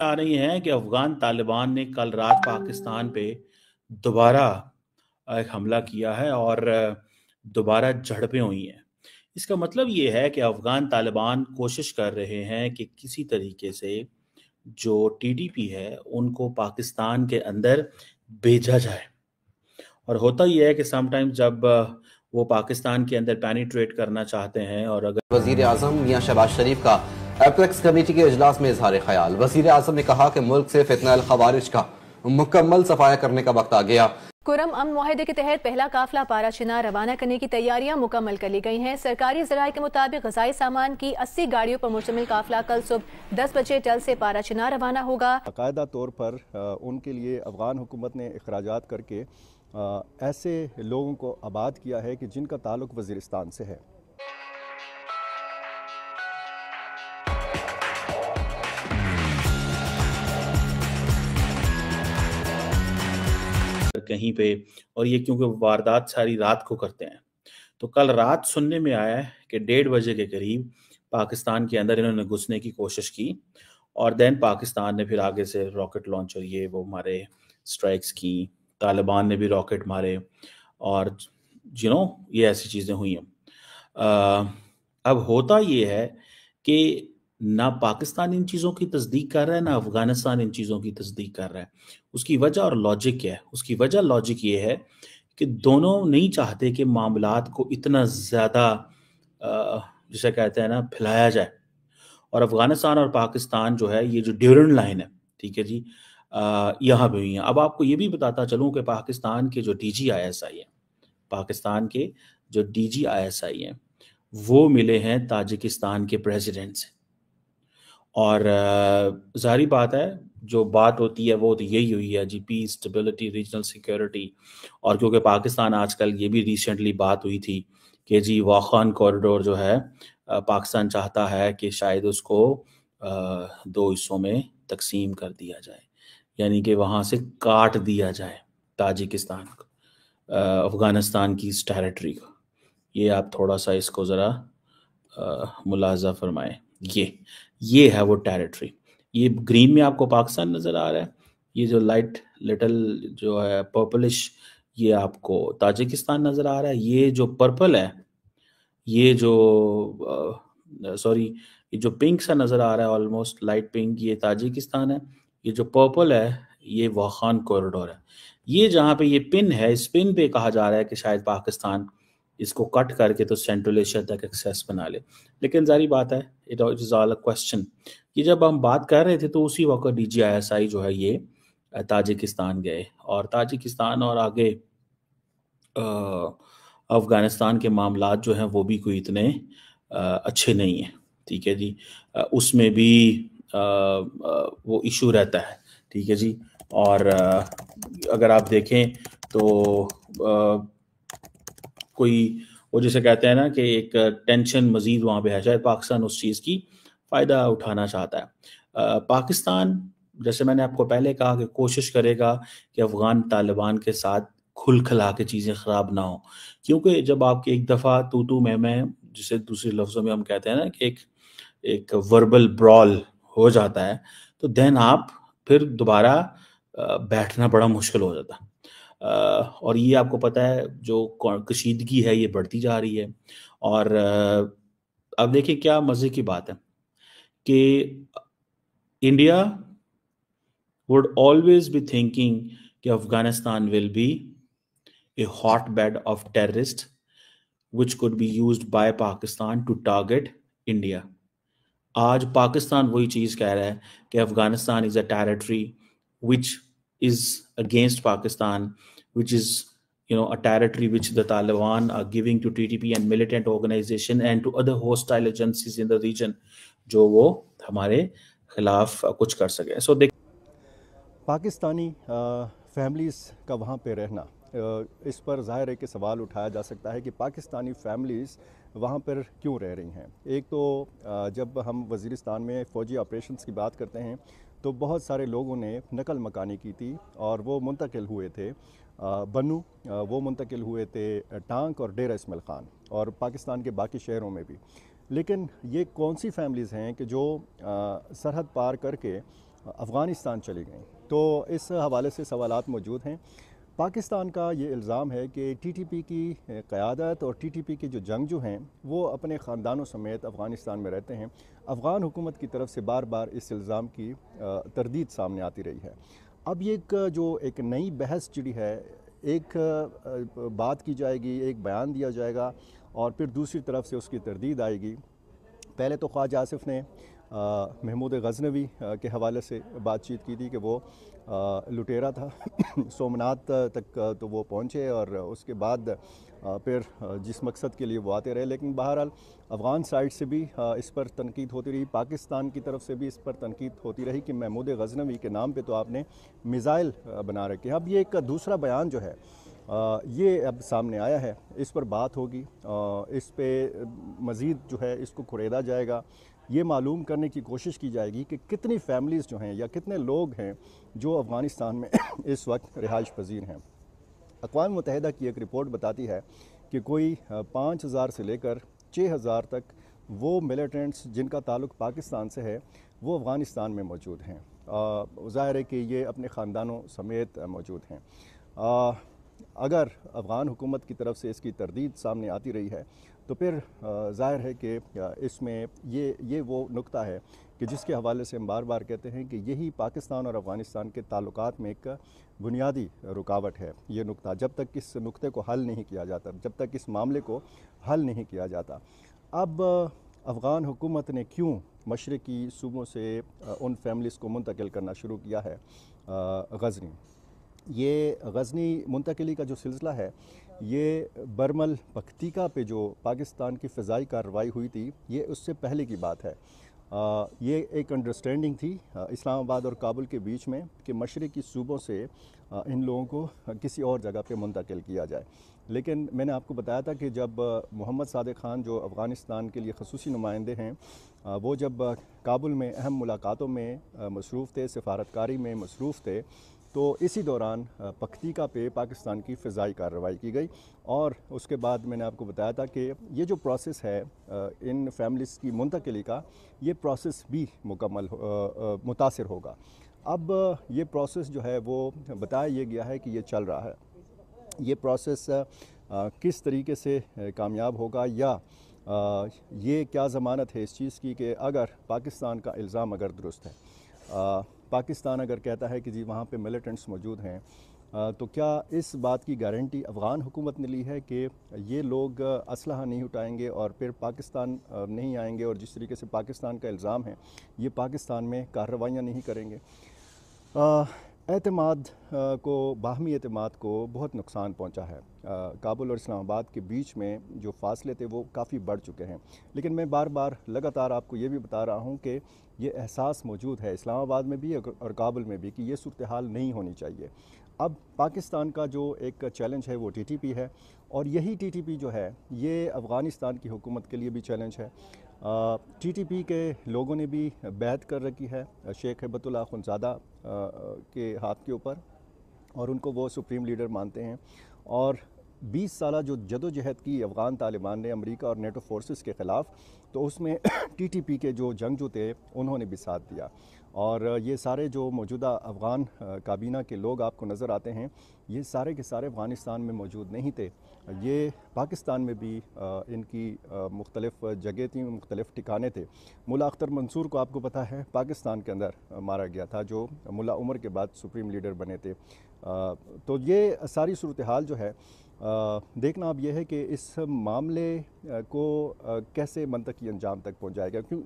आ रही हैं कि अफगान तालिबान ने कल रात पाकिस्तान पे दोबारा एक हमला किया है और दोबारा झड़पें हुई हैं। इसका मतलब ये है कि अफगान तालिबान कोशिश कर रहे हैं कि किसी तरीके से जो टीटीपी है उनको पाकिस्तान के अंदर भेजा जाए। और होता ये है कि समटाइम्स जब वो पाकिस्तान के अंदर पेनिट्रेट करना चाहते हैं और अगर वजीर आजम मियां शहबाज शरीफ का एपेक्स कमेटी के इजलास में इजहार ख्याल। वजीर आजम ने कहा कि मुल्क से फितना अल खवारिज का मुकम्मल सफाया करने का वक्त आ गया। कुरम अमन मुआहदे के तहत पहला काफिला पाराचीनार रवाना करने की तैयारियां मुकम्मल कर ली गई हैं। सरकारी जराये के मुताबिक गजाई सामान की 80 गाड़ियों पर मुश्तमिल काफिला कल सुबह 10 बजे टल से पाराचीनार रवाना होगा। बाकायदा तौर पर उनके लिए अफगान हुकूमत ने अखराजात करके ऐसे लोगों को आबाद किया है कि जिनका ताल्लुक वज़ीरिस्तान से है। कहीं पे, और ये क्योंकि वारदात सारी रात को करते हैं, तो कल रात सुनने में आया है कि 1:30 बजे के करीब पाकिस्तान के अंदर इन्होंने घुसने की कोशिश की और देन पाकिस्तान ने फिर आगे से रॉकेट लॉन्चर ये वो मारे, स्ट्राइक्स की, तालिबान ने भी रॉकेट मारे और ये ऐसी चीज़ें हुई हैं। अब होता ये है कि ना पाकिस्तान इन चीज़ों की तस्दीक कर रहा है, ना अफ़गानिस्तान इन चीज़ों की तस्दीक कर रहा है। उसकी वजह और लॉजिक क्या है? उसकी वजह लॉजिक ये है कि दोनों नहीं चाहते कि मामलात को इतना ज़्यादा जिसे कहते हैं ना फैलाया जाए। और अफ़गानिस्तान और पाकिस्तान जो है ये जो ड्यूरेंट लाइन है, ठीक है जी, यहाँ पे हुई है। अब आपको ये भी बताता चलूँ कि पाकिस्तान के जो DG ISI हैं, पाकिस्तान के जो DG ISI हैं, वो मिले हैं ताजिकिस्तान के प्रेसिडेंट से। और ज़ाहिर बात है जो बात होती है वो तो यही हुई है जी, पीस, स्टेबिलिटी, रीजनल सिक्योरिटी। और क्योंकि पाकिस्तान आजकल ये भी रिसेंटली बात हुई थी कि जी वाखान कॉरिडोर जो है पाकिस्तान चाहता है कि शायद उसको 2 हिस्सों में तकसीम कर दिया जाए, यानी कि वहाँ से काट दिया जाए ताजिकिस्तान को, अफ़गानिस्तान की इस टेरिटरी को। ये आप थोड़ा सा इसको ज़रा मुलाज़ा फरमाएं। ये है वो टेरिटरी। ये ग्रीन में आपको पाकिस्तान नज़र आ रहा है, ये जो लाइट लिटिल जो है पर्पलिश ये आपको ताजिकिस्तान नज़र आ रहा है, ये जो पर्पल है, ये जो सॉरी ये जो पिंक सा नज़र आ रहा है ऑलमोस्ट लाइट पिंक, ये ताजिकिस्तान है। ये जो पर्पल है ये वाखान कॉरिडोर है। ये जहाँ पे ये पिन है, इस पिन पे कहा जा रहा है कि शायद पाकिस्तान इसको कट करके तो सेंट्रल एशिया तक एक्सेस बना ले। लेकिन जारी बात है, it is all a question. ये जब हम बात कर रहे थे तो उसी वक्त DG ISI जो है ये ताजिकिस्तान गए, और ताजिकिस्तान और आगे अफ़गानिस्तान के मामलात जो हैं वो भी कोई इतने अच्छे नहीं हैं, ठीक है जी। उसमें भी वो इशू रहता है, ठीक है जी। और अगर आप देखें तो कोई वो जिसे कहते हैं ना कि एक टेंशन मज़ीद वहाँ पे है, शायद पाकिस्तान उस चीज़ की फ़ायदा उठाना चाहता है। पाकिस्तान, जैसे मैंने आपको पहले कहा, कि कोशिश करेगा कि अफ़गान तालिबान के साथ खुल खला के चीज़ें ख़राब ना हो, क्योंकि जब आपकी एक दफ़ा तू मैं जिसे दूसरे लफ्ज़ों में हम कहते हैं ना कि एक वर्बल ब्रॉल हो जाता है, तो देन आप फिर दोबारा बैठना बड़ा मुश्किल हो जाता है। और ये आपको पता है जो कशीदगी है ये बढ़ती जा रही है। और अब देखिए क्या मज़े की बात है कि India would always be thinking कि Afghanistan will be a hotbed of terrorists which could be used by Pakistan to target India. आज पाकिस्तान वही चीज़ कह रहा है कि Afghanistan is a territory which is against Pakistan, which is a territory which the Taliban are giving to TTP and militant organization and to other hostile agencies in the region, जो वो हमारे खिलाफ कुछ कर सके। सो देख पाकिस्तानी फैमिलीज़ का वहाँ पे रहना, इस पर ज़ाहिर है कि सवाल उठाया जा सकता है कि पाकिस्तानी फैमिलीज़ वहाँ पर क्यों रह रही हैं। एक तो जब हम वज़ीरिस्तान में फ़ौजी ऑपरेशंस की बात करते हैं तो बहुत सारे लोगों ने नकल मकानी की थी और वो मुंतकिल हुए थे बनू, वो मुंतकिल हुए थे टांक और डेरा इस्माइल ख़ान और पाकिस्तान के बाकी शहरों में भी। लेकिन ये कौन सी फैमिलीज़ हैं कि जो सरहद पार करके अफ़गानिस्तान चली गईं। तो इस हवाले से सवालात मौजूद हैं। पाकिस्तान का ये इल्ज़ाम है कि टीटीपी की क़यादत और टीटीपी के जो जंगजू हैं वो अपने ख़ानदानों समेत अफ़गानिस्तान में रहते हैं। अफ़गान हुकूमत की तरफ से बार बार इस इल्ज़ाम की तरदीद सामने आती रही है। अब ये एक नई बहस छिड़ी है, एक बात की जाएगी, एक बयान दिया जाएगा और फिर दूसरी तरफ से उसकी तरदीद आएगी। पहले तो ख्वाजा आसिफ ने महमूद गज़नवी के हवाले से बातचीत की थी कि वो लुटेरा था सोमनाथ तक तो वो पहुँचे और उसके बाद फिर जिस मकसद के लिए वो आते रहे। लेकिन बहरहाल अफ़गान साइड से भी इस पर तनकीद होती रही, पाकिस्तान की तरफ से भी इस पर तनकीद होती रही कि महमूद गज़नवी के नाम पे तो आपने मिज़ाइल बना रखे। अब ये एक दूसरा बयान जो है ये अब सामने आया है, इस पर बात होगी, इस पे मज़ीद जो है इसको कुरेदा जाएगा। ये मालूम करने की कोशिश की जाएगी कि कितनी फैमिलीज़ जो हैं या कितने लोग हैं जो अफ़गानिस्तान में इस वक्त रिहाइश पजीर हैं। अक़वाम मुत्तहिदा की एक रिपोर्ट बताती है कि कोई 5000 से लेकर 6000 तक वो मिलिटेंट्स जिनका ताल्लुक़ पाकिस्तान से है वो अफ़गानिस्तान में मौजूद हैं। ज़ाहिर है कि ये अपने ख़ानदानों समेत मौजूद हैं। अगर अफ़गान हुकूमत की तरफ से इसकी तरदीद सामने आती रही है तो फिर ज़ाहिर है कि इसमें ये वो नुक्ता है कि जिसके हवाले से हम बार बार कहते हैं कि यही पाकिस्तान और अफ़गानिस्तान के ताल्लुकात में एक बुनियादी रुकावट है। ये नुक्ता जब तक इस नुक्ते को हल नहीं किया जाता, जब तक इस मामले को हल नहीं किया जाता। अब अफ़गान हुकूमत ने क्यों मशरक़ी सूबों से उन फैमिलीज़ को मुंतकिल करना शुरू किया है गज़नी। ये गज़नी मुंतकिली का जो सिलसिला है ये बरमल पख्तीका पे जो पाकिस्तान की फ़िज़ाई कार्रवाई हुई थी ये उससे पहले की बात है। ये एक अंडरस्टैंडिंग थी इस्लामाबाद और काबुल के बीच में कि मशरक़ी सूबों से इन लोगों को किसी और जगह पे मुंतकिल किया जाए। लेकिन मैंने आपको बताया था कि जब मोहम्मद सादिक ख़ान जो अफ़गानिस्तान के लिए ख़ुसूसी नुमाइंदे हैं वो जब काबुल में अहम मुलाकातों में मसरूफ़ थे, सफारतकारी में मसरूफ़ थे, तो इसी दौरान पख्तीका पे पाकिस्तान की फ़िज़ाई कार्रवाई की गई और उसके बाद मैंने आपको बताया था कि ये जो प्रोसेस है इन फैमिलीज़ की मुंतकिली का, ये प्रोसेस भी मुकम्मल मुतासिर होगा। अब ये प्रोसेस जो है वो बताया ये गया है कि ये चल रहा है। ये प्रोसेस किस तरीके से कामयाब होगा या ये क्या ज़मानत है इस चीज़ की कि अगर पाकिस्तान का इल्ज़ाम अगर दुरुस्त है, पाकिस्तान अगर कहता है कि जी वहाँ पे मिलिटेंट्स मौजूद हैं, तो क्या इस बात की गारंटी अफ़गान हुकूमत ने ली है कि ये लोग असलहा नहीं उठाएंगे और फिर पाकिस्तान नहीं आएंगे और जिस तरीके से पाकिस्तान का इल्ज़ाम है ये पाकिस्तान में कार्रवाइयाँ नहीं करेंगे। एतमाद को, बाहमी एतमाद को बहुत नुकसान पहुंचा है। काबुल और इस्लामाबाद के बीच में जो फासले थे वो काफ़ी बढ़ चुके हैं। लेकिन मैं बार बार लगातार आपको ये भी बता रहा हूं कि ये एहसास मौजूद है इस्लामाबाद में भी और काबुल में भी कि ये सूरत हाल नहीं होनी चाहिए। अब पाकिस्तान का जो एक चैलेंज है वो टीटीपी है और यही टीटीपी जो है ये अफ़गानिस्तान की हुकूमत के लिए भी चैलेंज है। टीटीपी के लोगों ने भी बैत कर रखी है शेख हिब्बतुल्लाह अख़ुंज़ादा के हाथ के ऊपर और उनको वो सुप्रीम लीडर मानते हैं और 20 साला जो जदोजहद की अफ़गान तालिबान ने अमेरिका और नेटो फोर्सेस के ख़िलाफ़, तो उसमें टीटीपी के जो जंगजू थे उन्होंने भी साथ दिया और ये सारे जो मौजूदा अफ़गान काबीना के लोग आपको नज़र आते हैं ये सारे के सारे अफ़गानिस्तान में मौजूद नहीं थे। ये पाकिस्तान में भी इनकी मुख्तलिफ़ जगह थी, मुख्तलिफ़ ठिकाने थे। मुल्ला अख्तर मंसूर को आपको पता है पाकिस्तान के अंदर मारा गया था, जो मुल्ला उमर के बाद सुप्रीम लीडर बने थे। तो ये सारी सूरत हाल जो है देखना अब यह है कि इस मामले को कैसे मंतकी अंजाम तक पहुँचाया गया। क्यों